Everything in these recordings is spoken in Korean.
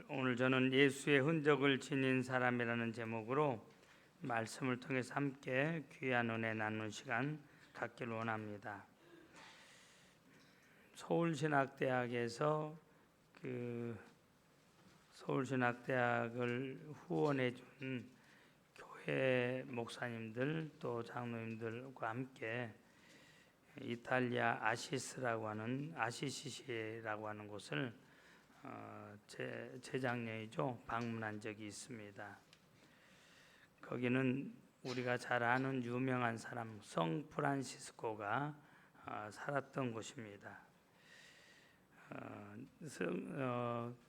오늘 저는 예수의 흔적을 지닌 사람이라는 제목으로 말씀을 통해서 함께 귀한 은혜 나누는 시간 갖기를 원합니다. 서울신학대학에서 서울신학대학을 후원해 준 교회 목사님들 또 장로님들과 함께 이탈리아 아시시시라고 하는 곳을 재작년이죠. 방문한 적이 있습니다. 거기는 우리가 잘 아는 유명한 사람 성 프란시스코가 살았던 곳입니다.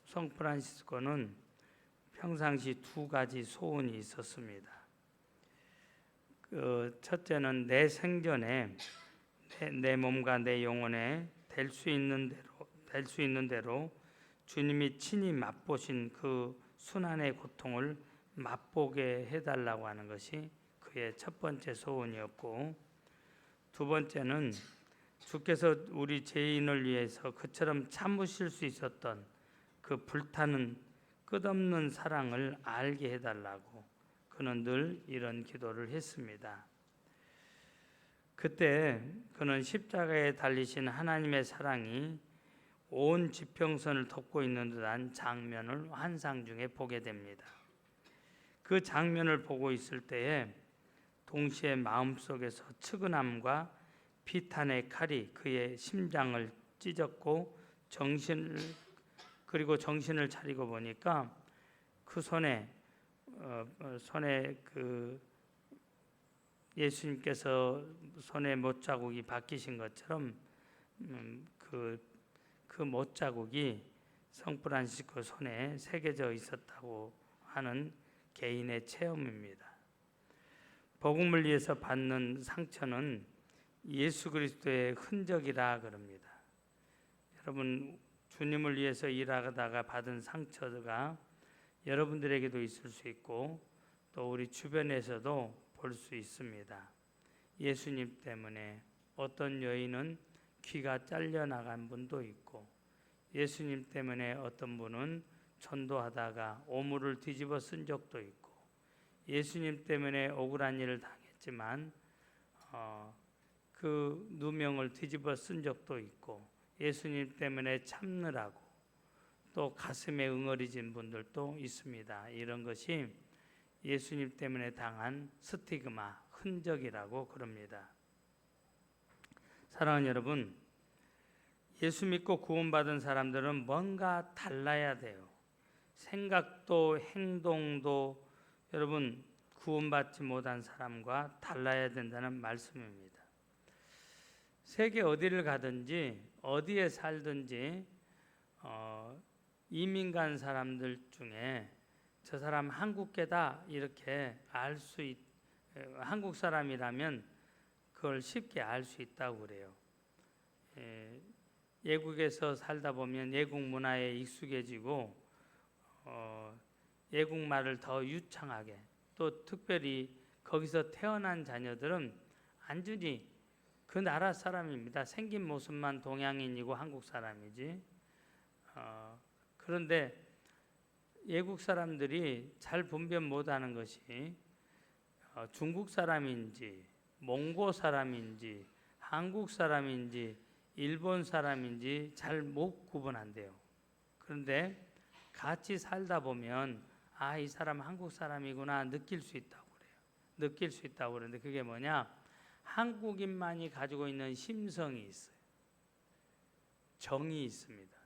성 프란시스코는 평상시 두 가지 소원이 있었습니다. 첫째는 내 생전에 내 몸과 내 영혼에 될 수 있는 대로 주님이 친히 맛보신 그 순환의 고통을 맛보게 해달라고 하는 것이 그의 첫 번째 소원이었고, 두 번째는 주께서 우리 죄인을 위해서 그처럼 참으실 수 있었던 그 불타는 끝없는 사랑을 알게 해달라고 그는 늘 이런 기도를 했습니다. 그때 그는 십자가에 달리신 하나님의 사랑이 온 지평선을 덮고 있는 듯한 장면을 환상 중에 보게 됩니다. 그 장면을 보고 있을 때에 동시에 마음속에서 측은함과 비탄의 칼이 그의 심장을 찢었고 정신을 차리고 보니까 그 손에 예수님께서 손에 못자국이 박히신 것처럼 그 못자국이 성 프란시스코 손에 새겨져 있었다고 하는 개인의 체험입니다. 복음을 위해서 받는 상처는 예수 그리스도의 흔적이라 그럽니다. 여러분, 주님을 위해서 일하다가 받은 상처가 여러분들에게도 있을 수 있고 또 우리 주변에서도 볼 수 있습니다. 예수님 때문에 어떤 여인은 귀가 잘려나간 분도 있고, 예수님 때문에 어떤 분은 전도하다가 오물을 뒤집어 쓴 적도 있고, 예수님 때문에 억울한 일을 당했지만 그 누명을 뒤집어 쓴 적도 있고, 예수님 때문에 참느라고 또 가슴에 응어리진 분들도 있습니다. 이런 것이 예수님 때문에 당한 스티그마, 흔적이라고 그럽니다. 사랑하는 여러분, 예수 믿고 구원받은 사람들은 뭔가 달라야 돼요. 생각도 행동도 여러분 구원받지 못한 사람과 달라야 된다는 말씀입니다. 세계 어디를 가든지 어디에 살든지 이민 간 사람들 중에 저 사람 한국계다 이렇게 한국 사람이라면 그걸 쉽게 알 수 있다고 그래요. 외국에서 살다 보면 외국 문화에 익숙해지고 외국 말을 더 유창하게, 또 특별히 거기서 태어난 자녀들은 완전히 그 나라 사람입니다. 생긴 모습만 동양인이고 한국 사람이지. 그런데 외국 사람들이 잘 분辨 못하는 것이 중국 사람인지 몽고 사람인지 한국 사람인지 일본 사람인지 잘 못 구분한대요. 그런데 같이 살다 보면 이 사람 한국 사람이구나 느낄 수 있다고 그러는데 그게 뭐냐? 한국인만이 가지고 있는 심성이 있어요. 정이 있습니다.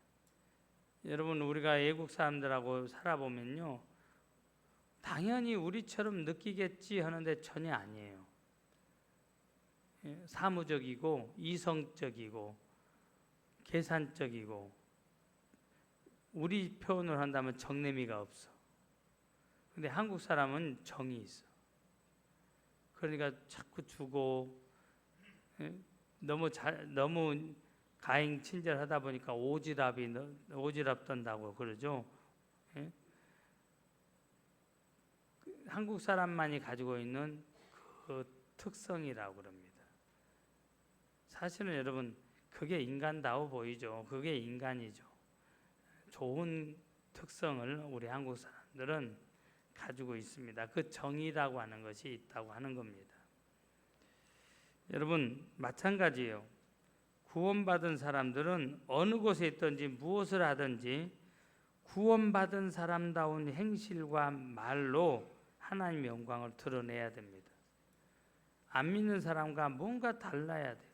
여러분, 우리가 외국 사람들하고 살아보면요, 당연히 우리처럼 느끼겠지 하는데 전혀 아니에요. 사무적이고 이성적이고 계산적이고, 우리 표현을 한다면 정내미가 없어. 근데 한국 사람은 정이 있어. 그러니까 자꾸 주고, 너무 가행 친절하다 보니까 오지랖 떤다고 그러죠. 한국 사람만이 가지고 있는 그 특성이라고 그럽니다. 사실은 여러분 그게 인간다워 보이죠. 그게 인간이죠. 좋은 특성을 우리 한국 사람들은 가지고 있습니다. 그 정의라고 하는 것이 있다고 하는 겁니다. 여러분 마찬가지예요. 구원받은 사람들은 어느 곳에 있든지 무엇을 하든지 구원받은 사람다운 행실과 말로 하나님의 영광을 드러내야 됩니다. 안 믿는 사람과 뭔가 달라야 돼요.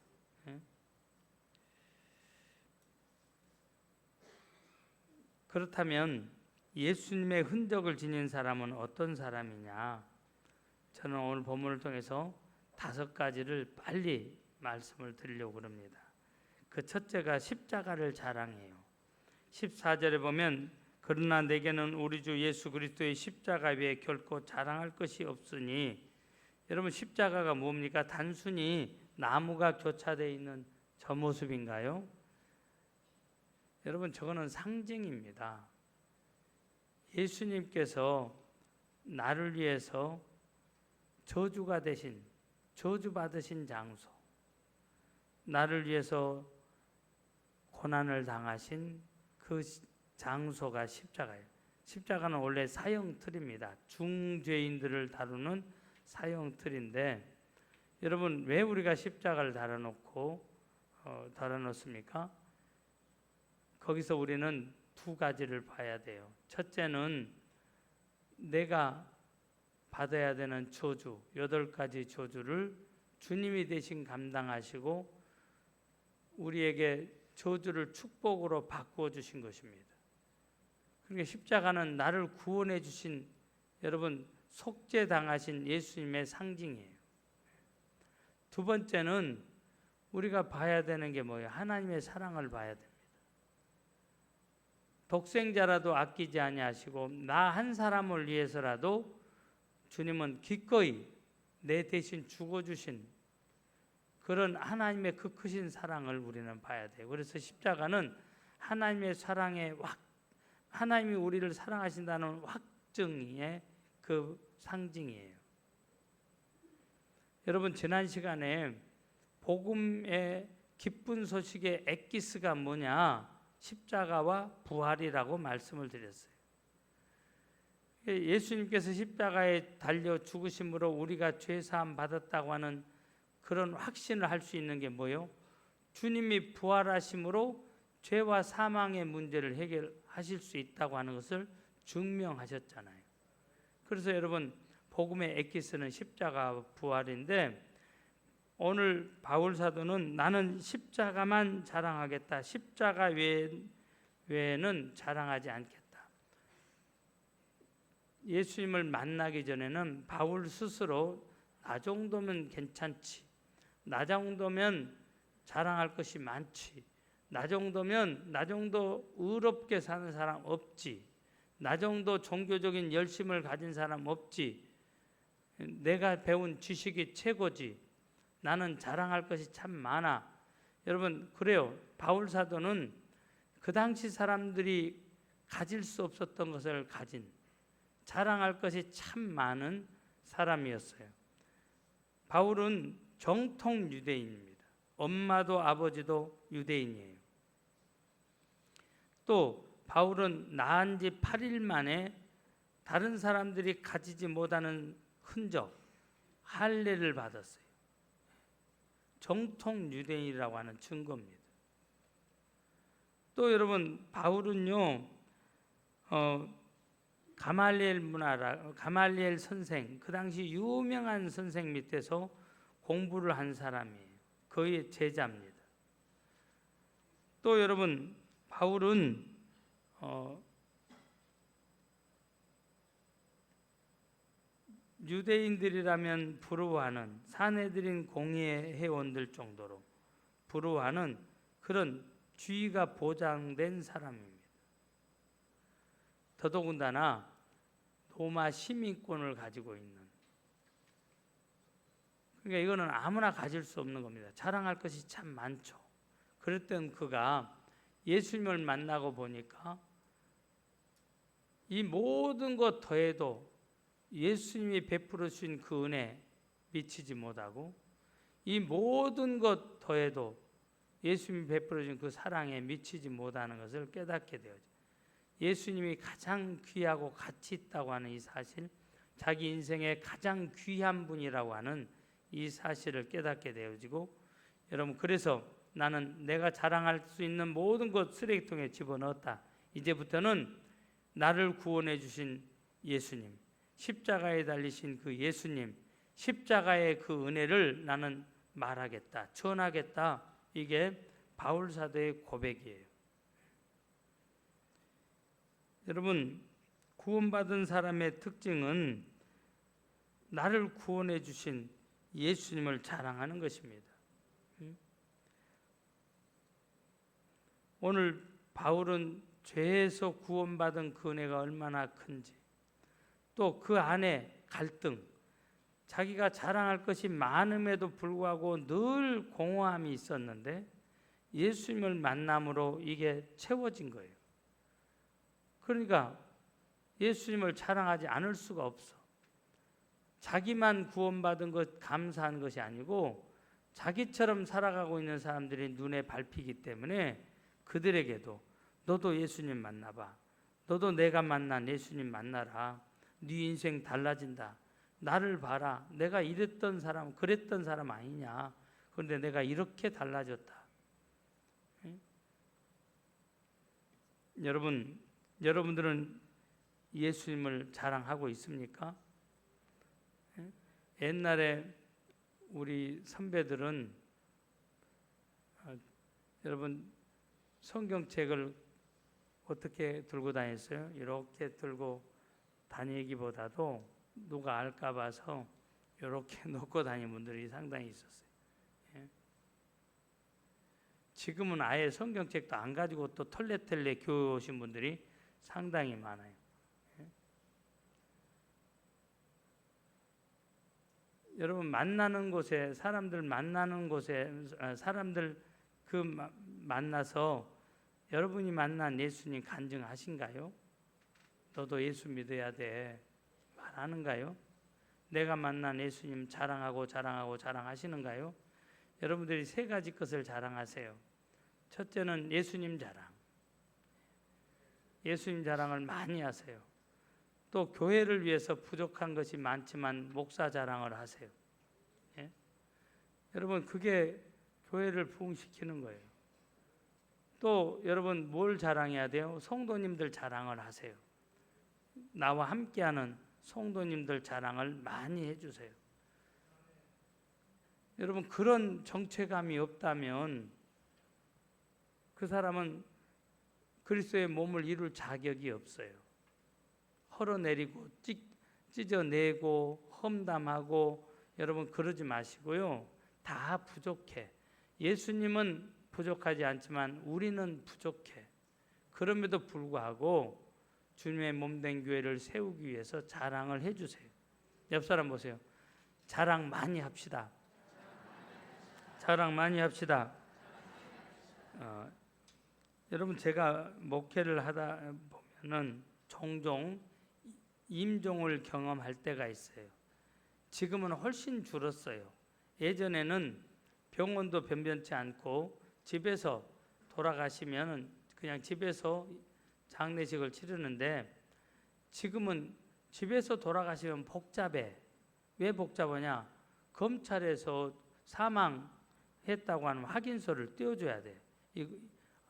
그렇다면 예수님의 흔적을 지닌 사람은 어떤 사람이냐? 저는 오늘 본문을 통해서 5가지를 빨리 말씀을 드리려고 합니다. 그 첫째가 십자가를 자랑해요. 14절에 보면 그러나 내게는 우리 주 예수 그리스도의 십자가 외에 결코 자랑할 것이 없으니, 여러분 십자가가 뭡니까? 단순히 나무가 교차되어 있는 저 모습인가요? 여러분 저거는 상징입니다. 예수님께서 나를 위해서 저주가 되신, 저주받으신 장소, 나를 위해서 고난을 당하신 그 장소가 십자가예요. 십자가는 원래 사형틀입니다. 중죄인들을 다루는 사형틀인데, 여러분 왜 우리가 십자가를 달아놓습니까? 거기서 우리는 2가지를 봐야 돼요. 첫째는 내가 받아야 되는 저주, 8가지 저주를 주님이 대신 감당하시고 우리에게 저주를 축복으로 바꾸어 주신 것입니다. 그러니까 십자가는 나를 구원해 주신, 여러분 속죄 당하신 예수님의 상징이에요. 2번째는 우리가 봐야 되는 게 뭐예요? 하나님의 사랑을 봐야 됩니다. 독생자라도 아끼지 아니하시고 나 한 사람을 위해서라도 주님은 기꺼이 내 대신 죽어주신 그런 하나님의 그 크신 사랑을 우리는 봐야 돼요. 그래서 십자가는 하나님의 사랑의 하나님이 우리를 사랑하신다는 확증의 그 상징이에요. 여러분 지난 시간에 복음의 기쁜 소식의 엑기스가 뭐냐? 십자가와 부활이라고 말씀을 드렸어요. 예수님께서 십자가에 달려 죽으심으로 우리가 죄사함 받았다고 하는 그런 확신을 할 수 있는 게 뭐예요? 주님이 부활하심으로 죄와 사망의 문제를 해결하실 수 있다고 하는 것을 증명하셨잖아요. 그래서 여러분 복음의 엑기스는 십자가 부활인데, 오늘 바울 사도는 나는 십자가만 자랑하겠다. 십자가 외에는 자랑하지 않겠다. 예수님을 만나기 전에는 바울 스스로 나 정도면 괜찮지, 나 정도면 자랑할 것이 많지, 나 정도 의롭게 사는 사람 없지, 나 정도 종교적인 열심을 가진 사람 없지, 내가 배운 지식이 최고지, 나는 자랑할 것이 참 많아. 여러분 그래요. 바울 사도는 그 당시 사람들이 가질 수 없었던 것을 가진, 자랑할 것이 참 많은 사람이었어요. 바울은 정통 유대인입니다. 엄마도 아버지도 유대인이에요. 또 바울은 낳은 지 8일 만에 다른 사람들이 가지지 못하는 흔적, 할례를 받았어요. 정통 유대인이라고 하는 증거입니다. 또 여러분 바울은요 가말리엘 선생, 그 당시 유명한 선생 밑에서 공부를 한 사람이에요. 그의 제자입니다. 또 여러분 바울은 유대인들이라면 부러워하는, 사내들인 공의회 회원들 정도로 부러워하는 그런 지위가 보장된 사람입니다. 더더군다나 로마 시민권을 가지고 있는, 그러니까 이거는 아무나 가질 수 없는 겁니다. 자랑할 것이 참 많죠. 그랬던 그가 예수님을 만나고 보니까 이 모든 것 더해도 예수님이 베풀어 주신 그 은혜 미치지 못하고, 이 모든 것 더해도 예수님이 베풀어 주신 그 사랑에 미치지 못하는 것을 깨닫게 되어져. 예수님이 가장 귀하고 가치 있다고 하는 이 사실, 자기 인생의 가장 귀한 분이라고 하는 이 사실을 깨닫게 되어지고, 여러분 그래서 나는 내가 자랑할 수 있는 모든 것 쓰레기통에 집어넣었다. 이제부터는 나를 구원해 주신 예수님, 십자가에 달리신 그 예수님, 십자가의 그 은혜를 나는 말하겠다, 전하겠다. 이게 바울 사도의 고백이에요. 여러분, 구원받은 사람의 특징은 나를 구원해 주신 예수님을 자랑하는 것입니다. 오늘 바울은 죄에서 구원받은 그 은혜가 얼마나 큰지, 또 그 안에 갈등, 자기가 자랑할 것이 많음에도 불구하고 늘 공허함이 있었는데 예수님을 만남으로 이게 채워진 거예요. 그러니까 예수님을 자랑하지 않을 수가 없어. 자기만 구원받은 것 감사한 것이 아니고 자기처럼 살아가고 있는 사람들이 눈에 밟히기 때문에 그들에게도 너도 예수님 만나봐. 너도 내가 만난 예수님 만나라. 네 인생 달라진다. 나를 봐라. 내가 이랬던 사람, 그랬던 사람 아니냐. 그런데 내가 이렇게 달라졌다. 여러분들은 예수님을 자랑하고 있습니까? 옛날에 우리 선배들은 여러분 성경책을 어떻게 들고 다녔어요? 이렇게 들고 다니기보다도 누가 알까 봐서 이렇게 놓고 다니는 분들이 상당히 있었어요. 지금은 아예 성경책도 안 가지고 또 털레털레 교회 오신 분들이 상당히 많아요. 여러분 만나는 곳에 사람들 만나서 여러분이 만난 예수님 간증하신가요? 너도 예수 믿어야 돼 말하는가요? 내가 만난 예수님 자랑하시는가요? 여러분들이 세 가지 것을 자랑하세요. 첫째는 예수님 자랑. 예수님 자랑을 많이 하세요. 또 교회를 위해서 부족한 것이 많지만 목사 자랑을 하세요. 예? 여러분 그게 교회를 부흥시키는 거예요. 또 여러분 뭘 자랑해야 돼요? 성도님들 자랑을 하세요. 나와 함께하는 성도님들 자랑을 많이 해주세요. 여러분 그런 정체감이 없다면 그 사람은 그리스도의 몸을 이룰 자격이 없어요. 헐어내리고 찢어내고 험담하고 여러분 그러지 마시고요. 다 부족해. 예수님은 부족하지 않지만 우리는 부족해. 그럼에도 불구하고 주님의 몸된 교회를 세우기 위해서 자랑을 해주세요. 옆 사람 보세요. 자랑 많이 합시다. 자랑 많이 합시다. 여러분 제가 목회를 하다 보면은 종종 임종을 경험할 때가 있어요. 지금은 훨씬 줄었어요. 예전에는 병원도 변변치 않고 집에서 돌아가시면 그냥 집에서 장례식을 치르는데 지금은 집에서 돌아가시면 복잡해. 왜 복잡하냐? 검찰에서 사망했다고 하는 확인서를 떼어줘야 돼.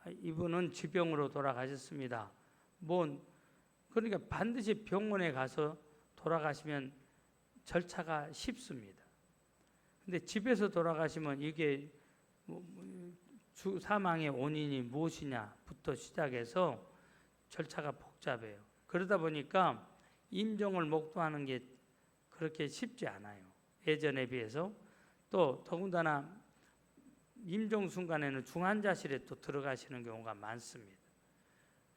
이분은 지병으로 돌아가셨습니다. 그러니까 반드시 병원에 가서 돌아가시면 절차가 쉽습니다. 근데 집에서 돌아가시면 이게 사망의 원인이 무엇이냐부터 시작해서 절차가 복잡해요. 그러다 보니까 임종을 목도하는 게 그렇게 쉽지 않아요. 예전에 비해서. 또 더군다나 임종 순간에는 중환자실에 또 들어가시는 경우가 많습니다.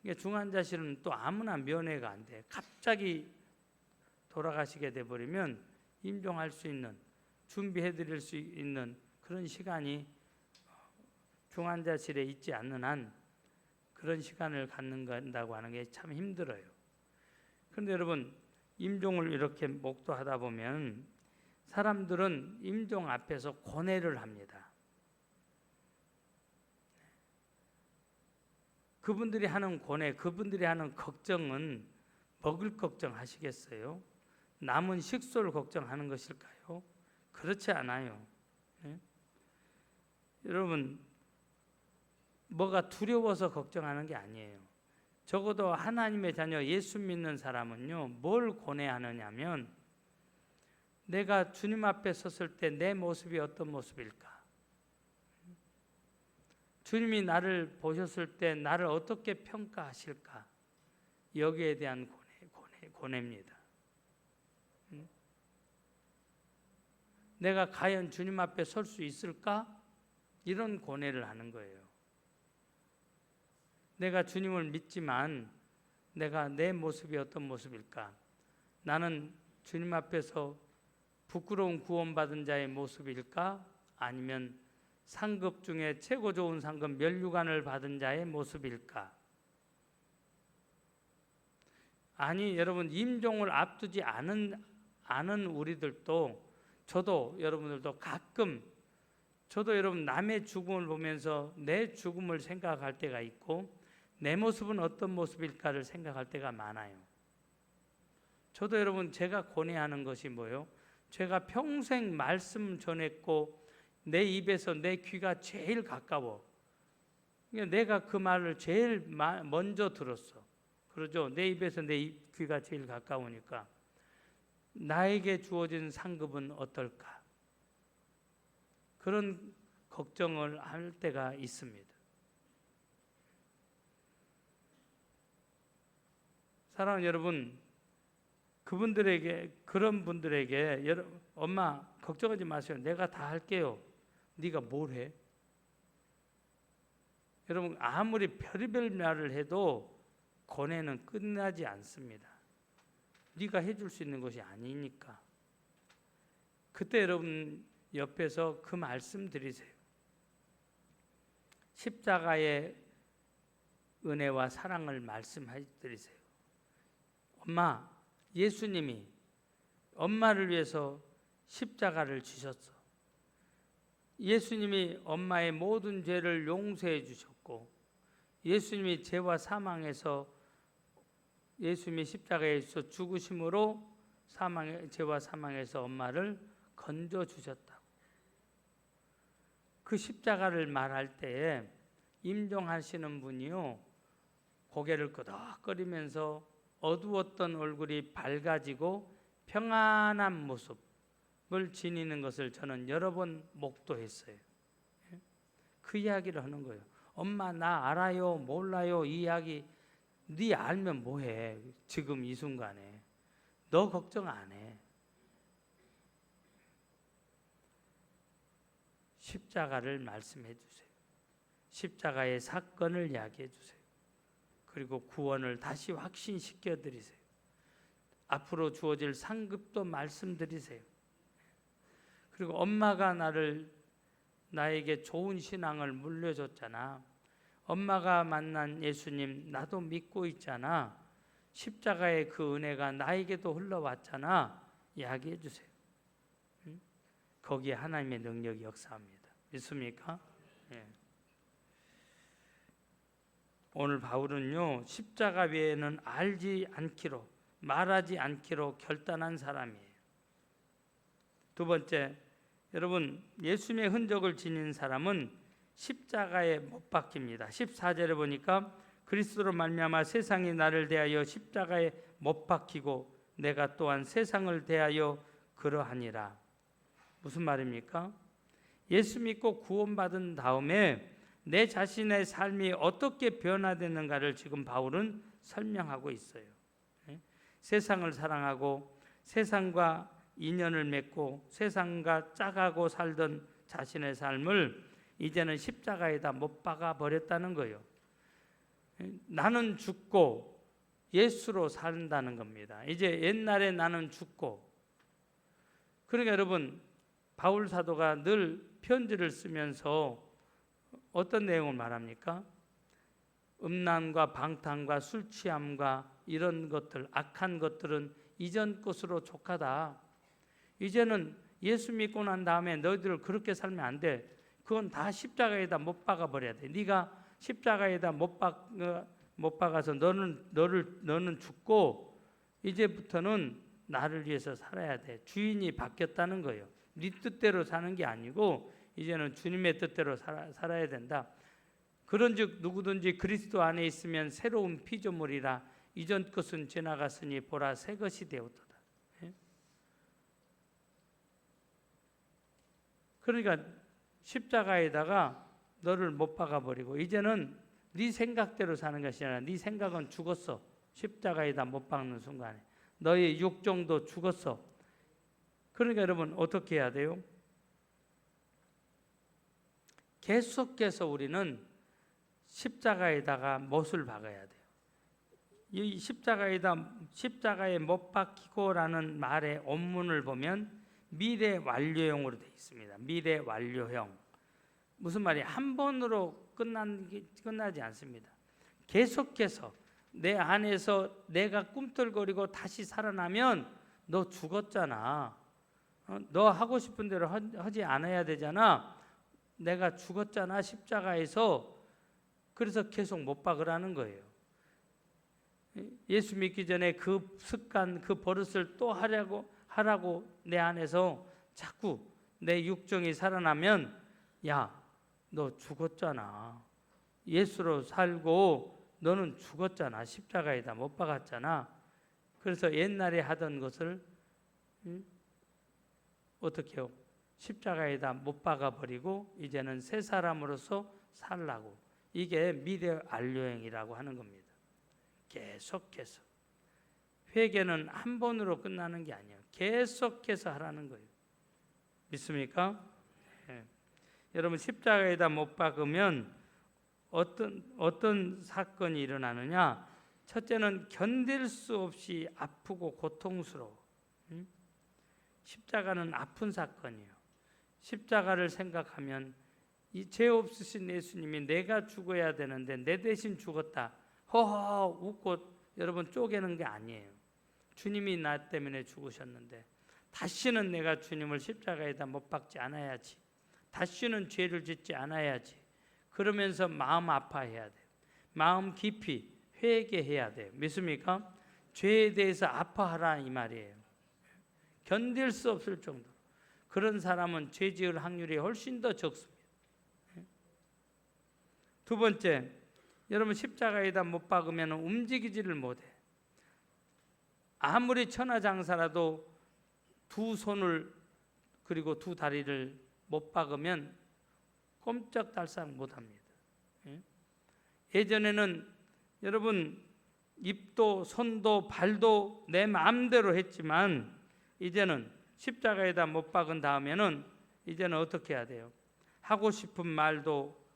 그러니까 중환자실은 또 아무나 면회가 안 돼. 갑자기 돌아가시게 돼버리면 임종할 수 있는, 준비해드릴 수 있는 그런 시간이 중환자실에 있지 않는 한 그런 시간을 갖는다고 하는 게 참 힘들어요. 그런데 여러분 임종을 이렇게 목도하다 보면 사람들은 임종 앞에서 고뇌를 합니다. 그분들이 하는 고뇌, 그분들이 하는 걱정은 먹을 걱정 하시겠어요? 남은 식소를 걱정하는 것일까요? 그렇지 않아요. 네? 여러분, 뭐가 두려워서 걱정하는 게 아니에요. 적어도 하나님의 자녀 예수 믿는 사람은요, 뭘 고뇌하느냐면 내가 주님 앞에 섰을 때 내 모습이 어떤 모습일까? 주님이 나를 보셨을 때 나를 어떻게 평가하실까? 여기에 대한 고뇌입니다. 내가 과연 주님 앞에 설 수 있을까? 이런 고뇌를 하는 거예요. 내가 주님을 믿지만 내가 내 모습이 어떤 모습일까? 나는 주님 앞에서 부끄러운 구원받은 자의 모습일까? 아니면 상급 중에 최고 좋은 상급 면류관을 받은 자의 모습일까? 아니, 여러분, 임종을 앞두지 않은 우리들도, 저도 여러분들도 가끔, 저도 여러분 남의 죽음을 보면서 내 죽음을 생각할 때가 있고 내 모습은 어떤 모습일까를 생각할 때가 많아요. 저도 여러분 제가 고뇌하는 것이 뭐예요? 제가 평생 말씀 전했고 내 입에서 내 귀가 제일 가까워. 내가 그 말을 제일 먼저 들었어. 그러죠? 내 입에서 내 귀가 제일 가까우니까 나에게 주어진 상급은 어떨까? 그런 걱정을 할 때가 있습니다. 사랑하는 여러분, 그런 분들에게 엄마 걱정하지 마세요. 내가 다 할게요. 네가 뭘 해? 여러분, 아무리 별의별 말을 해도 고뇌는 끝나지 않습니다. 네가 해줄 수 있는 것이 아니니까. 그때 여러분 옆에서 그 말씀 드리세요. 십자가의 은혜와 사랑을 말씀드리세요. 엄마, 예수님이 엄마를 위해서 십자가를 지셨어. 예수님이 엄마의 모든 죄를 용서해 주셨고 예수님이 죄와 사망에서 예수님이 십자가에서 죽으심으로 죄와 사망에서 엄마를 건져 주셨다고. 그 십자가를 말할 때에 임종하시는 분이요, 고개를 끄덕거리면서 어두웠던 얼굴이 밝아지고 평안한 모습을 지니는 것을 저는 여러 번 목도했어요. 그 이야기를 하는 거예요. 엄마 나 알아요 몰라요 이 이야기 네 알면 뭐해. 지금 이 순간에 너 걱정 안 해. 십자가를 말씀해 주세요. 십자가의 사건을 이야기해 주세요. 그리고 구원을 다시 확신시켜 드리세요. 앞으로 주어질 상급도 말씀드리세요. 그리고 엄마가 나에게 좋은 신앙을 물려줬잖아. 엄마가 만난 예수님 나도 믿고 있잖아. 십자가의 그 은혜가 나에게도 흘러왔잖아. 이야기해 주세요. 거기에 하나님의 능력이 역사합니다. 믿습니까? 예. 오늘 바울은요, 십자가 외에는 알지 않기로, 말하지 않기로 결단한 사람이에요. 두 번째, 여러분 예수님의 흔적을 지닌 사람은 십자가에 못 박힙니다. 14절에 보니까 그리스도로 말미암아 세상이 나를 대하여 십자가에 못 박히고 내가 또한 세상을 대하여 그러하니라. 무슨 말입니까? 예수 믿고 구원받은 다음에 내 자신의 삶이 어떻게 변화되는가를 지금 바울은 설명하고 있어요. 세상을 사랑하고 세상과 인연을 맺고 세상과 짝하고 살던 자신의 삶을 이제는 십자가에다 못 박아 버렸다는 거예요. 나는 죽고 예수로 산다는 겁니다. 이제 옛날에 나는 죽고, 그러니까 여러분 바울 사도가 늘 편지를 쓰면서 어떤 내용을 말합니까? 음란과 방탕과 술 취함과 이런 것들, 악한 것들은 이전 것으로 족하다. 이제는 예수 믿고 난 다음에 너희들 그렇게 살면 안 돼. 그건 다 십자가에다 못 박아 버려야 돼. 네가 십자가에다 못 박아서 너는 죽고 이제부터는 나를 위해서 살아야 돼. 주인이 바뀌었다는 거예요. 네 뜻대로 사는 게 아니고 이제는 주님의 뜻대로 살아야 된다. 그런즉 누구든지 그리스도 안에 있으면 새로운 피조물이라 이전 것은 지나갔으니 보라 새 것이 되었도다. 그러니까 십자가에다가 너를 못 박아버리고 이제는 네 생각대로 사는 것이 아니라 네 생각은 죽었어. 십자가에다 못 박는 순간에 너의 육정도 죽었어. 그러니까 여러분 어떻게 해야 돼요? 계속해서 우리는 십자가에다가 못을 박아야 돼요. 이 십자가에 못 박히고라는 말의 원문을 보면 미래 완료형으로 되어 있습니다. 미래 완료형. 무슨 말이에요? 한 번으로 끝나지 않습니다. 계속해서 내 안에서 내가 꿈틀거리고 다시 살아나면 너 죽었잖아. 너 하고 싶은 대로 하지 않아야 되잖아. 내가 죽었잖아 십자가에서. 그래서 계속 못 박으라는 거예요. 예수 믿기 전에 그 습관, 그 버릇을 또 하라고 내 안에서 자꾸 내 육정이 살아나면 야, 너 죽었잖아. 예수로 살고 너는 죽었잖아. 십자가에다 못 박았잖아. 그래서 옛날에 하던 것을 어떻게 해요? 십자가에다 못 박아버리고 이제는 새 사람으로서 살라고. 이게 미래 완료형이라고 하는 겁니다. 계속해서. 회개는 한 번으로 끝나는 게 아니에요. 계속해서 하라는 거예요. 믿습니까? 네. 여러분 십자가에다 못 박으면 어떤 사건이 일어나느냐? 첫째는 견딜 수 없이 아프고 고통스러워. 십자가는 아픈 사건이에요. 십자가를 생각하면 이 죄 없으신 예수님이 내가 죽어야 되는데 내 대신 죽었다. 허허 웃고 여러분 쪼개는 게 아니에요. 주님이 나 때문에 죽으셨는데 다시는 내가 주님을 십자가에다 못 박지 않아야지. 다시는 죄를 짓지 않아야지. 그러면서 마음 아파해야 돼요. 마음 깊이 회개해야 돼요. 믿습니까? 죄에 대해서 아파하라 이 말이에요. 견딜 수 없을 정도. 그런 사람은 죄 지을 확률이 훨씬 더 적습니다. 두 번째, 여러분 십자가에다 못 박으면 움직이지를 못해. 아무리 천하장사라도 두 손을 그리고 두 다리를 못 박으면 꼼짝달싹 못합니다. 예전에는 여러분 입도 손도 발도 내 마음대로 했지만 이제는 십자가에다 못 박은 다음에는 이제는 어떻게 해야 돼요? 하고 싶은 말도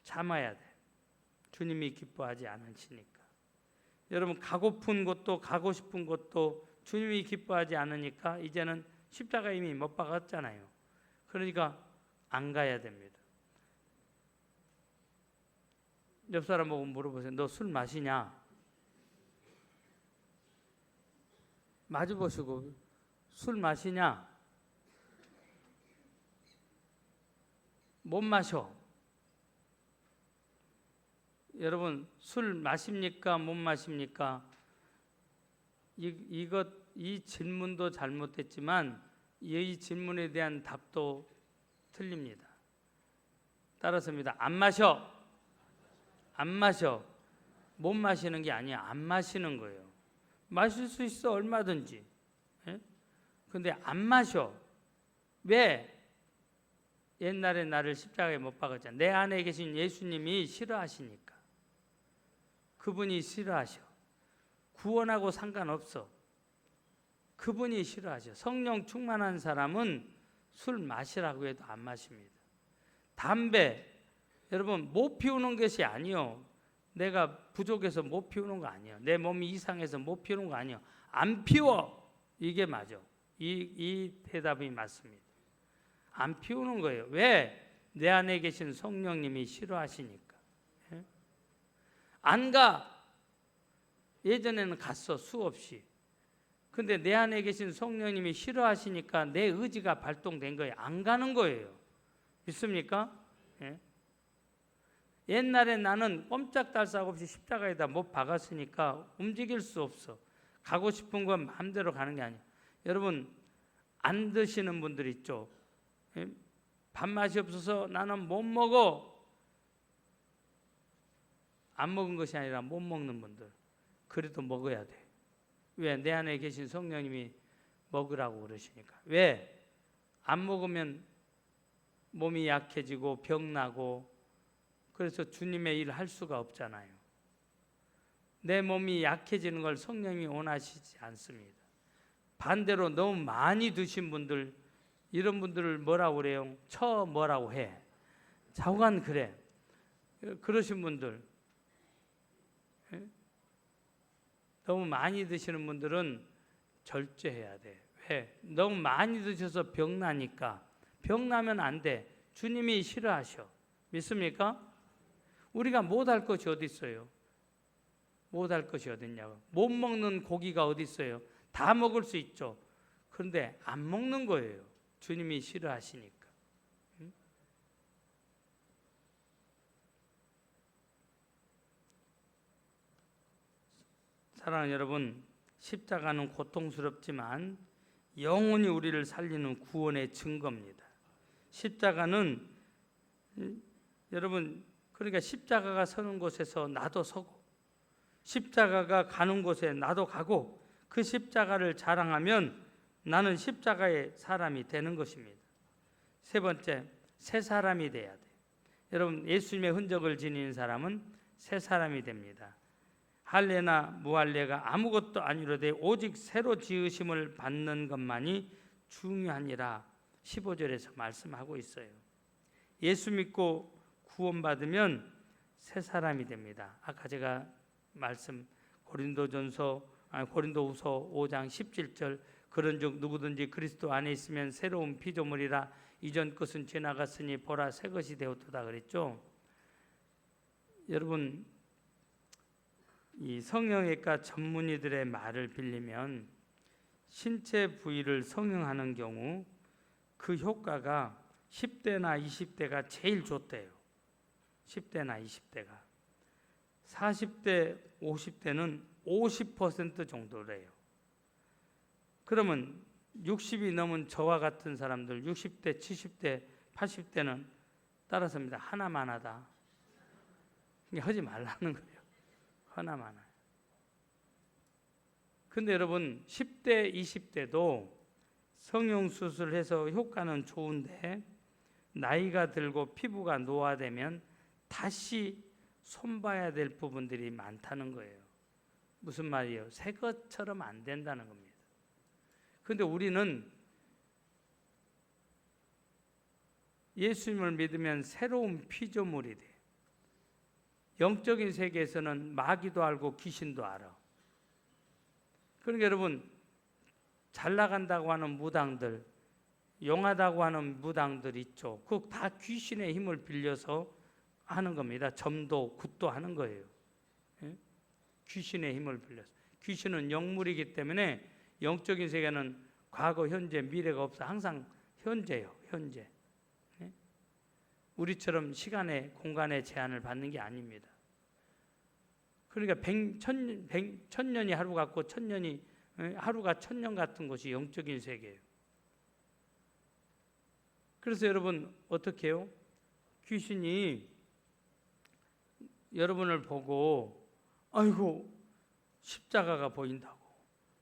참아야 돼. 주님이 기뻐하지 않으시니까. 여러분 가고픈 것도 가고 싶은 것도 주님이 기뻐하지 않으니까 이제는 십자가 이미 못 박았잖아요. 그러니까 안 가야 됩니다. 옆 사람 보고 물어보세요. 너 술 마시냐? 마주 보시고 술 마시냐? 못 마셔. 여러분 술 마십니까? 못 마십니까? 이 질문도 잘못됐지만 이 질문에 대한 답도 틀립니다. 따라서입니다. 안 마셔. 안 마셔. 못 마시는 게 아니야. 안 마시는 거예요. 마실 수 있어 얼마든지. 근데 안 마셔. 왜? 옛날에 나를 십자가에 못 박았잖아. 내 안에 계신 예수님이 싫어하시니까. 그분이 싫어하셔. 구원하고 상관없어. 그분이 싫어하셔. 성령 충만한 사람은 술 마시라고 해도 안 마십니다. 담배 여러분 못 피우는 것이 아니요. 내가 부족해서 못 피우는 거 아니에요. 내 몸이 이상해서 못 피우는 거 아니에요. 안 피워. 이게 맞아. 이 대답이 맞습니다. 안 피우는 거예요. 왜? 내 안에 계신 성령님이 싫어하시니까. 안 가. 예전에는 갔어. 수없이. 근데 내 안에 계신 성령님이 싫어하시니까 내 의지가 발동된 거예요. 안 가는 거예요. 믿습니까? 옛날에 나는 꼼짝달싹 없이 십자가에다 못 박았으니까 움직일 수 없어. 가고 싶은 건 마음대로 가는 게 아니야. 여러분, 안 드시는 분들 있죠. 밥맛이 없어서 나는 못 먹어. 안 먹은 것이 아니라 못 먹는 분들, 그래도 먹어야 돼. 왜? 내 안에 계신 성령님이 먹으라고 그러시니까. 왜? 안 먹으면 몸이 약해지고 병나고, 그래서 주님의 일을 할 수가 없잖아요. 내 몸이 약해지는 걸 성령님이 원하시지 않습니다. 반대로 너무 많이 드신 분들, 이런 분들을 뭐라고 그래요? 뭐라고 해. 좌우간 그래. 그러신 분들, 너무 많이 드시는 분들은 절제해야 돼. 왜? 너무 많이 드셔서 병나니까. 병나면 안 돼. 주님이 싫어하셔. 믿습니까? 우리가 못할 것이 어디 있어요? 못할 것이 어디 있냐고. 못 먹는 고기가 어디 있어요? 다 먹을 수 있죠. 그런데 안 먹는 거예요. 주님이 싫어하시니까. 사랑하는 여러분, 십자가는 고통스럽지만 영원히 우리를 살리는 구원의 증거입니다. 십자가는 여러분, 그러니까 십자가가 서는 곳에서 나도 서고, 십자가가 가는 곳에 나도 가고, 그 십자가를 자랑하면 나는 십자가의 사람이 되는 것입니다. 세 번째, 새 사람이 돼야 돼. 여러분, 예수님의 흔적을 지니는 사람은 새 사람이 됩니다. 할례나 무할례가 아무것도 아니로되 오직 새로 지으심을 받는 것만이 중요하니라 15절에서 말씀하고 있어요. 예수 믿고 구원받으면 새 사람이 됩니다. 아까 제가 말씀 고린도후서 5장 17절, 그런즉 누구든지 그리스도 안에 있으면 새로운 피조물이라 이전 것은 지나갔으니 보라 새 것이 되었도다 그랬죠. 여러분, 이 성형외과 전문의들의 말을 빌리면 신체 부위를 성형하는 경우 그 효과가 10대나 20대가 제일 좋대요. 10대나 20대가. 40대, 50대는 50% 정도래요. 그러면 60이 넘은 저와 같은 사람들, 60대, 70대, 80대는 따라서입니다. 하나만 하다. 하지 말라는 거예요. 하나만 하요. 근데 여러분, 10대, 20대도 성형수술을 해서 효과는 좋은데 나이가 들고 피부가 노화되면 다시 손봐야 될 부분들이 많다는 거예요. 무슨 말이에요? 새 것처럼 안 된다는 겁니다. 근데 우리는 예수님을 믿으면 새로운 피조물이 돼. 영적인 세계에서는 마귀도 알고 귀신도 알아. 그러니까 여러분, 잘 나간다고 하는 무당들, 용하다고 하는 무당들 있죠. 그 다 귀신의 힘을 빌려서 하는 겁니다. 점도, 굿도 하는 거예요. 귀신의 힘을 빌려서. 귀신은 영물이기 때문에 영적인 세계는 과거, 현재, 미래가 없어. 항상 현재요. 현재. 우리처럼 시간의 공간의 제한을 받는 게 아닙니다. 그러니까 천년이 하루 같고 하루가 천년 같은 것이 영적인 세계예요. 그래서 여러분 어떻게 해요? 귀신이 여러분을 보고 아이고 십자가가 보인다고,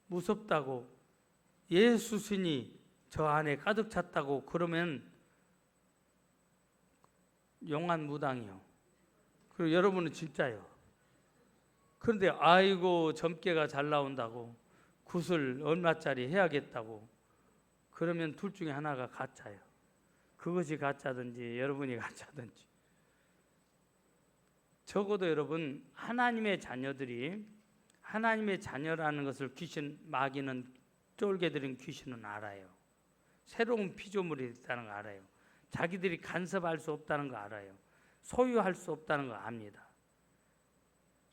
무섭다고, 예수신이 저 안에 가득 찼다고 그러면 용한 무당이요. 그리고 여러분은 진짜요. 그런데 아이고 점괘가 잘 나온다고, 굿을 얼마짜리 해야겠다고 그러면 둘 중에 하나가 가짜예요. 그것이 가짜든지 여러분이 가짜든지. 적어도 여러분, 하나님의 자녀들이 하나님의 자녀라는 것을 마귀는, 쫄개들인 귀신은 알아요. 새로운 피조물이 있다는 거 알아요. 자기들이 간섭할 수 없다는 거 알아요. 소유할 수 없다는 거 압니다.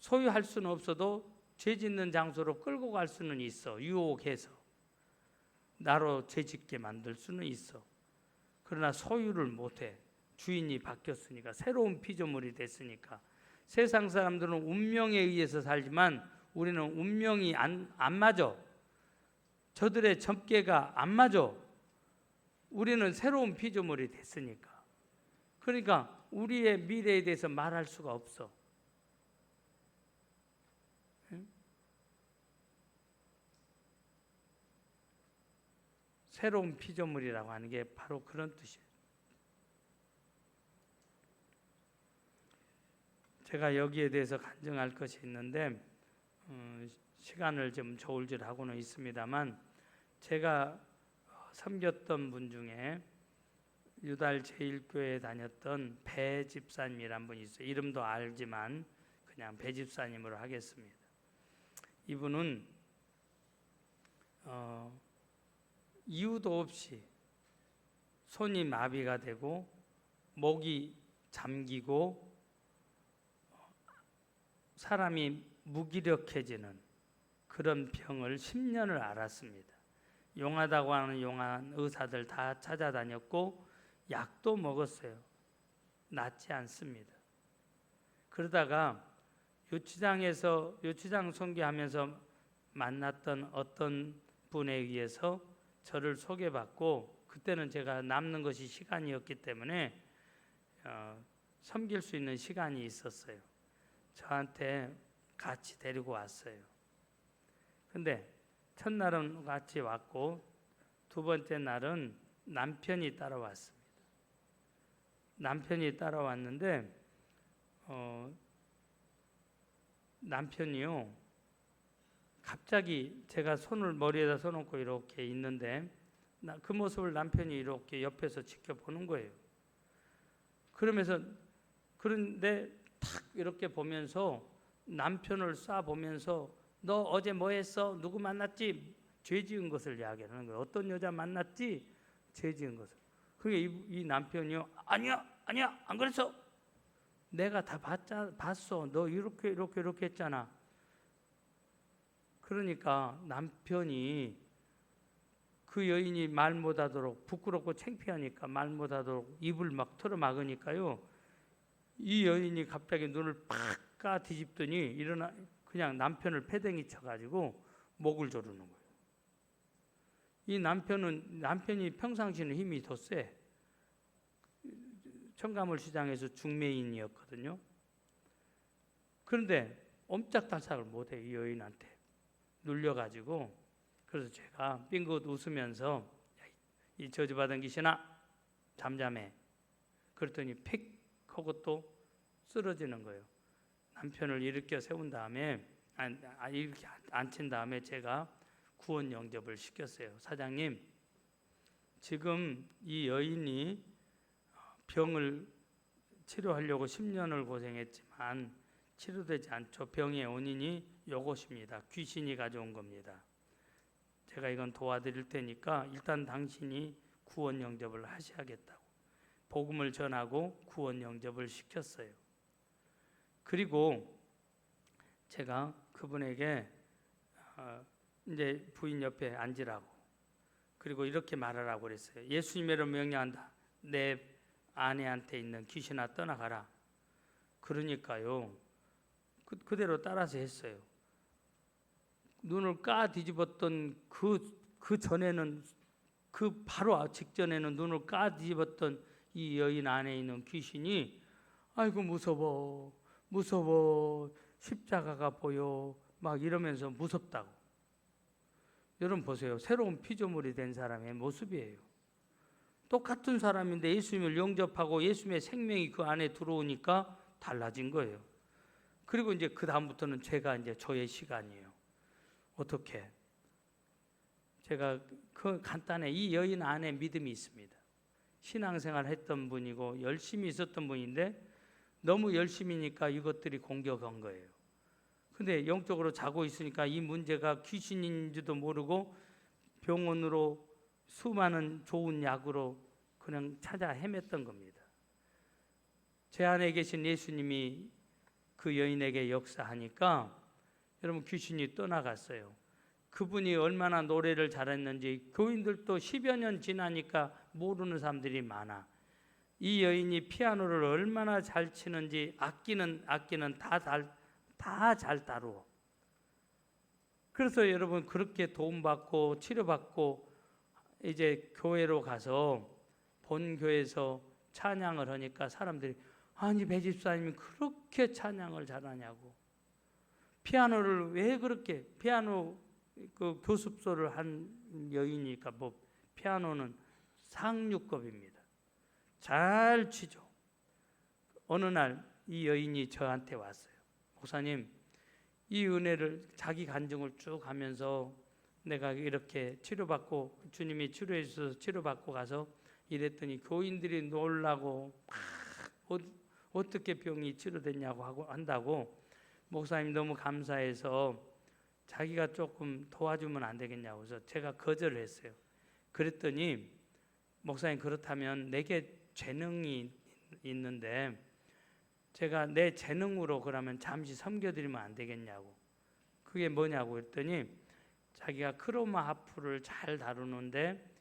소유할 수는 없어도 죄 짓는 장소로 끌고 갈 수는 있어. 유혹해서 나로 죄 짓게 만들 수는 있어. 그러나 소유를 못해. 주인이 바뀌었으니까, 새로운 피조물이 됐으니까. 세상 사람들은 운명에 의해서 살지만 우리는 운명이 안 맞아. 저들의 점괘가 안 맞아. 우리는 새로운 피조물이 됐으니까. 그러니까 우리의 미래에 대해서 말할 수가 없어. 새로운 피조물이라고 하는 게 바로 그런 뜻이에요. 제가 여기에 대해서 간증할 것이 있는데 시간을 좀 저울질하고는 있습니다만, 제가 섬겼던 분 중에 유달 제1교회에 다녔던 배 집사님이란 분이 있어요. 이름도 알지만 그냥 배 집사님으로 하겠습니다. 이분은 이유도 없이 손이 마비가 되고 목이 잠기고 사람이 무기력해지는 그런 병을 10년을 앓았습니다. 용하다고 하는 용한 의사들 다 찾아다녔고 약도 먹었어요. 낫지 않습니다. 그러다가 유치장 선교하면서 만났던 어떤 분에 의해서 저를 소개받고, 그때는 제가 남는 것이 시간이었기 때문에 섬길 수 있는 시간이 있었어요. 저한테 같이 데리고 왔어요. 근데 첫날은 같이 왔고 두 번째 날은 남편이 따라왔습니다. 남편이 따라왔는데 남편이요, 갑자기 제가 손을 머리에다 써놓고 이렇게 있는데 그 모습을 남편이 이렇게 옆에서 지켜보는 거예요. 그런데 탁 이렇게 보면서 남편을 쏴보면서 너 어제 뭐 했어? 누구 만났지? 죄 지은 것을 이야기하는 거예요. 어떤 여자 만났지? 죄 지은 것을. 그게 이 남편이요, 아니야 안 그랬어. 내가 다 봤어. 너 이렇게 했잖아. 그러니까 남편이 그 여인이 말 못하도록, 부끄럽고 창피하니까 말 못하도록 입을 막 틀어막으니까요, 이 여인이 갑자기 눈을 팍 까 뒤집더니 그냥 남편을 패댕이 쳐가지고 목을 조르는 거예요. 이 남편이 평상시는 힘이 더 세. 청가물 시장에서 중매인이었거든요. 그런데 옴짝달싹을 못해, 이 여인한테 눌려가지고. 그래서 제가 빙긋 웃으면서 이 저주받은 귀신아 잠잠해. 그랬더니 픽 하고 또 쓰러지는 거예요. 남편을 일으켜 세운 다음에 이렇게 앉힌 다음에 제가 구원 영접을 시켰어요. 사장님, 지금 이 여인이 병을 치료하려고 10년을 고생했지만 치료되지 않죠. 병의 원인이 이것입니다. 귀신이 가져온 겁니다. 제가 이건 도와드릴 테니까 일단 당신이 구원 영접을 하셔야겠다고 복음을 전하고 구원 영접을 시켰어요. 그리고 제가 그분에게 이제 부인 옆에 앉으라고, 그리고 이렇게 말하라고 그랬어요. 예수님으로 명령한다. 내 아내한테 있는 귀신아 떠나가라. 그러니까요, 그대로 따라서 했어요. 눈을 까 뒤집었던 그 전에는, 그 바로 직전에는 눈을 까 뒤집었던 이 여인 안에 있는 귀신이 아이고 무서워 십자가가 보여 막 이러면서 무섭다고. 여러분 보세요. 새로운 피조물이 된 사람의 모습이에요. 똑같은 사람인데 예수님을 영접하고 예수님의 생명이 그 안에 들어오니까 달라진 거예요. 그리고 이제 그 다음부터는 제가 이제 저의 시간이에요. 어떻게? 제가 그 간단해. 이 여인 안에 믿음이 있습니다. 신앙생활 했던 분이고 열심히 있었던 분인데 너무 열심히니까 이것들이 공격한 거예요. 근데 영적으로 자고 있으니까 이 문제가 귀신인지도 모르고 병원으로 수많은 좋은 약으로 그냥 찾아 헤맸던 겁니다. 제 안에 계신 예수님이 그 여인에게 역사하니까 여러분 귀신이 떠나갔어요. 그분이 얼마나 노래를 잘했는지 교인들도 10여 년 지나니까 모르는 사람들이 많아. 이 여인이 피아노를 얼마나 잘 치는지 악기는 다 잘 다루어. 그래서 여러분 그렇게 도움받고 치료받고 이제 교회로 가서 본 교회에서 찬양을 하니까 사람들이 아니 배 집사님이 그렇게 찬양을 잘하냐고. 피아노를 왜 그렇게 피아노 그 교습소를 한 여인이니까 뭐 피아노는 상류급입니다. 잘 치죠. 어느 날 이 여인이 저한테 왔어요. 목사님, 이 은혜를 자기 간증을 쭉 하면서 내가 이렇게 치료받고 주님이 치료해 주셔서 치료받고 가서 이랬더니 교인들이 놀라고 어떻게 병이 치료됐냐고 하고 한다고 목사님 너무 감사해서 자기가 조금 도와주면 안 되겠냐고 해서 제가 거절을 했어요. 그랬더니 목사님 그렇다면 내게 재능이 있는데 제가 내 재능으로 그러면 잠시 섬겨드리면 안 되겠냐고. 그게 뭐냐고 했더니 자기가 크로마 하프를 잘 다루는데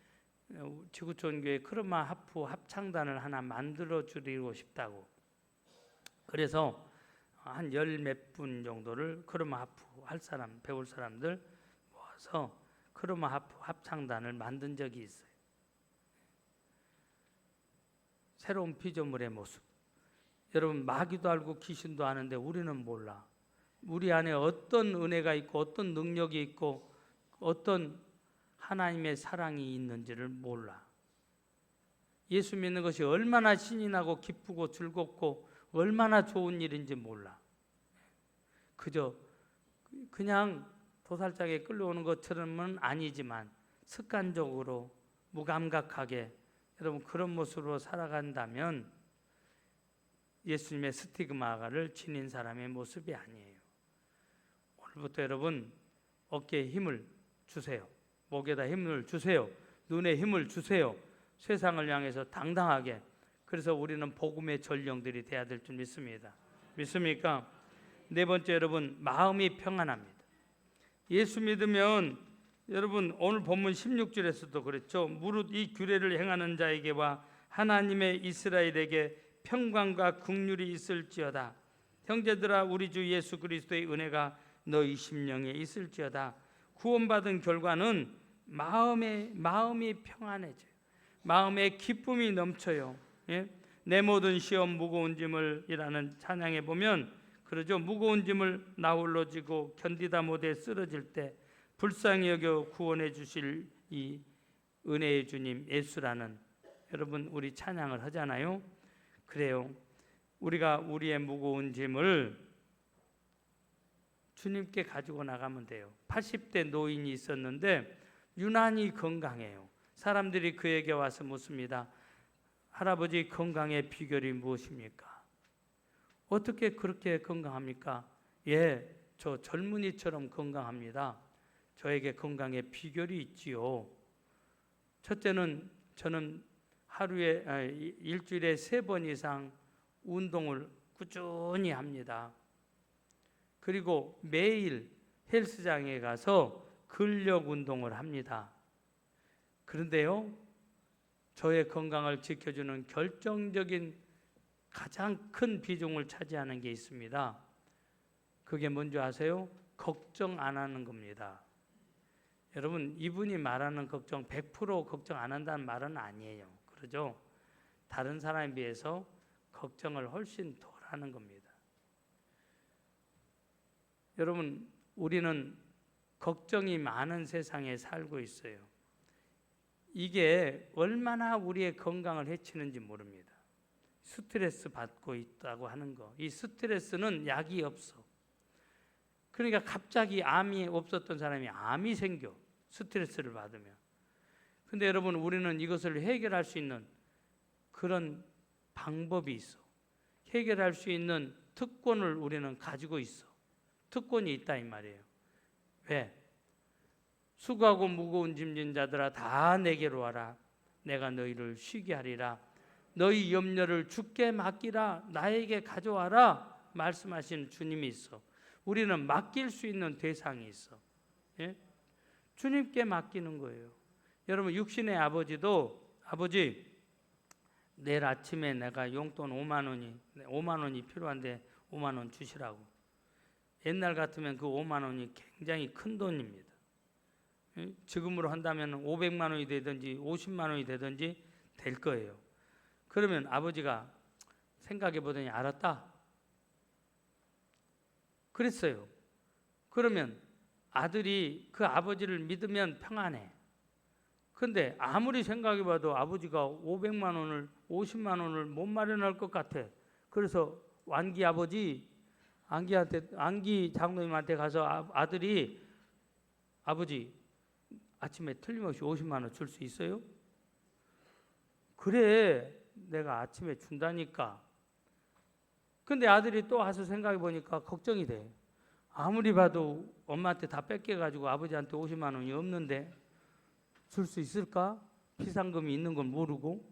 지구촌교회 크로마 하프 합창단을 하나 만들어 주리고 싶다고. 그래서 한 열 몇 분 정도를 크로마 하프 할 사람, 배울 사람들 모아서 크로마 하프 합창단을 만든 적이 있어요. 새로운 피조물의 모습. 여러분 마귀도 알고 귀신도 아는데 우리는 몰라. 우리 안에 어떤 은혜가 있고 어떤 능력이 있고 어떤 하나님의 사랑이 있는지를 몰라. 예수 믿는 것이 얼마나 신이 나고 기쁘고 즐겁고 얼마나 좋은 일인지 몰라. 그저 그냥 도살장에 끌려오는 것처럼은 아니지만 습관적으로 무감각하게 여러분 그런 모습으로 살아간다면 예수님의 스티그마를 지닌 사람의 모습이 아니에요. 오늘부터 여러분 어깨에 힘을 주세요. 목에다 힘을 주세요. 눈에 힘을 주세요. 세상을 향해서 당당하게. 그래서 우리는 복음의 전령들이 돼야 될 줄 믿습니다. 믿습니까? 네 번째 여러분 마음이 평안합니다. 예수 믿으면 여러분 오늘 본문 16절에서도 그랬죠. 무릇 이 규례를 행하는 자에게와 하나님의 이스라엘에게 평강과 긍휼이 있을지어다. 형제들아 우리 주 예수 그리스도의 은혜가 너희 심령에 있을지어다. 구원받은 결과는 마음이 평안해져요. 마음에 기쁨이 넘쳐요. 예? 내 모든 시험 무거운 짐을 이라는 찬양에 보면 그러죠. 무거운 짐을 나 홀로 지고 견디다 못해 쓰러질 때 불쌍히 여겨 구원해 주실 이 은혜의 주님 예수라는 여러분 우리 찬양을 하잖아요. 그래요. 우리가 우리의 무거운 짐을 주님께 가지고 나가면 돼요. 80대 노인이 있었는데 유난히 건강해요. 사람들이 그에게 와서 묻습니다. 할아버지 건강의 비결이 무엇입니까? 어떻게 그렇게 건강합니까? 예, 저 젊은이처럼 건강합니다. 저에게 건강의 비결이 있지요. 첫째는 저는 일주일에 3번 이상 운동을 꾸준히 합니다. 그리고 매일 헬스장에 가서 근력 운동을 합니다. 그런데요, 저의 건강을 지켜주는 결정적인 가장 큰 비중을 차지하는 게 있습니다. 그게 뭔지 아세요? 걱정 안 하는 겁니다. 여러분 이분이 말하는 걱정 100% 걱정 안 한다는 말은 아니에요. 그러죠? 다른 사람에 비해서 걱정을 훨씬 덜 하는 겁니다. 여러분 우리는 걱정이 많은 세상에 살고 있어요. 이게 얼마나 우리의 건강을 해치는지 모릅니다. 스트레스 받고 있다고 하는 거. 이 스트레스는 약이 없어. 그러니까 갑자기 암이 없었던 사람이 암이 생겨. 스트레스를 받으면. 근데 여러분 우리는 이것을 해결할 수 있는 그런 방법이 있어. 해결할 수 있는 특권을 우리는 가지고 있어. 특권이 있다 이 말이에요. 왜? 수고하고 무거운 짐진 자들아 다 내게로 와라. 내가 너희를 쉬게 하리라. 너희 염려를 주께 맡기라. 나에게 가져와라. 말씀하신 주님이 있어. 우리는 맡길 수 있는 대상이 있어. 예? 주님께 맡기는 거예요. 여러분 육신의 아버지도 아버지 내일 아침에 내가 용돈 5만 원이 필요한데 5만 원 주시라고. 옛날 같으면 그 5만 원이 굉장히 큰 돈입니다. 지금으로 한다면 500만 원이 되든지 50만 원이 되든지 될 거예요. 그러면 아버지가 생각해 보더니 알았다 그랬어요. 그러면 아들이 그 아버지를 믿으면 평안해. 근데 아무리 생각해 봐도 아버지가 500만 원을 50만 원을 못 마련할 것 같아. 그래서 완기 장로님한테 가서 아들이 아버지 아침에 틀림없이 50만 원 줄 수 있어요? 그래 내가 아침에 준다니까. 근데 아들이 또 와서 생각해 보니까 걱정이 돼. 아무리 봐도 엄마한테 다 뺏겨가지고 아버지한테 50만 원이 없는데 줄 수 있을까? 비상금이 있는 걸 모르고.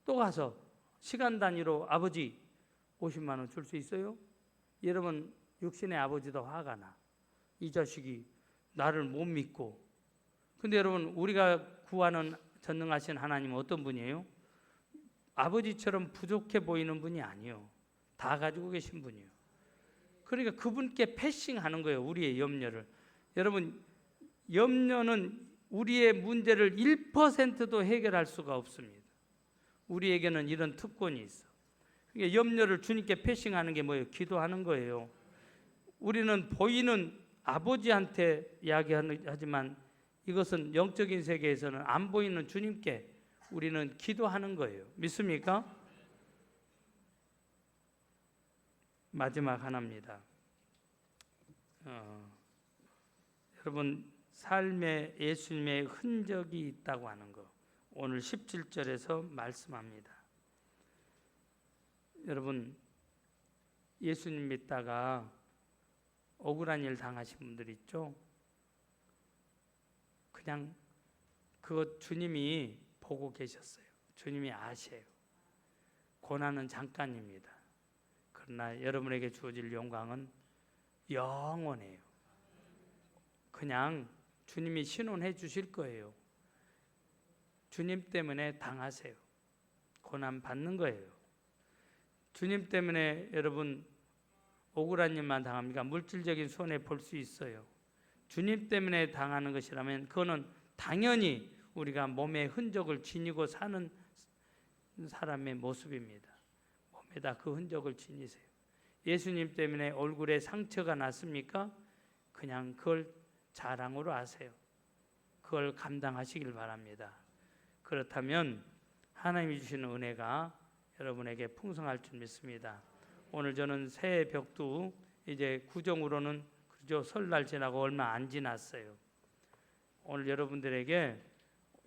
또 가서 시간 단위로 아버지 50만 원 줄 수 있어요? 여러분 육신의 아버지도 화가 나. 이 자식이 나를 못 믿고. 근데 여러분 우리가 구하는 전능하신 하나님은 어떤 분이에요? 아버지처럼 부족해 보이는 분이 아니에요. 다 가지고 계신 분이에요. 그러니까 그분께 패싱하는 거예요. 우리의 염려를. 여러분 염려는 우리의 문제를 1%도 해결할 수가 없습니다. 우리에게는 이런 특권이 있어. 그러니까 염려를 주님께 패싱하는 게 뭐예요? 기도하는 거예요. 우리는 보이는 아버지한테 이야기하지만 이것은 영적인 세계에서는 안 보이는 주님께 우리는 기도하는 거예요. 믿습니까? 마지막 하나입니다. 여러분 삶에 예수님의 흔적이 있다고 하는 거 오늘 17절에서 말씀합니다. 여러분 예수님 믿다가 억울한 일 당하신 분들 있죠? 그냥 그것 주님이 보고 계셨어요. 주님이 아세요. 고난은 잠깐입니다. 그러나 여러분에게 주어질 영광은 영원해요. 그냥 주님이 신원해 주실 거예요. 주님 때문에 당하세요. 고난 받는 거예요. 주님 때문에 여러분 억울한 일만 당합니까? 물질적인 손해 볼 수 있어요. 주님 때문에 당하는 것이라면 그거는 당연히 우리가 몸의 흔적을 지니고 사는 사람의 모습입니다. 몸에다 그 흔적을 지니세요. 예수님 때문에 얼굴에 상처가 났습니까? 그냥 그걸 자랑으로 하세요. 그걸 감당하시길 바랍니다. 그렇다면 하나님이 주시는 은혜가 여러분에게 풍성할 줄 믿습니다. 오늘 저는 새해 벽두 이제 구정으로는 그죠 설날 지나고 얼마 안 지났어요. 오늘 여러분들에게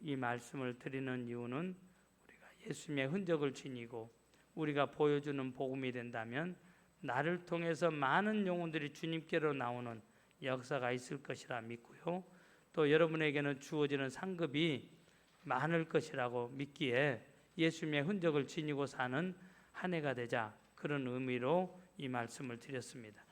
이 말씀을 드리는 이유는 우리가 예수님의 흔적을 지니고 우리가 보여주는 복음이 된다면 나를 통해서 많은 영혼들이 주님께로 나오는 역사가 있을 것이라 믿고요. 또 여러분에게는 주어지는 상급이 많을 것이라고 믿기에 예수님의 흔적을 지니고 사는 한 해가 되자 그런 의미로 이 말씀을 드렸습니다.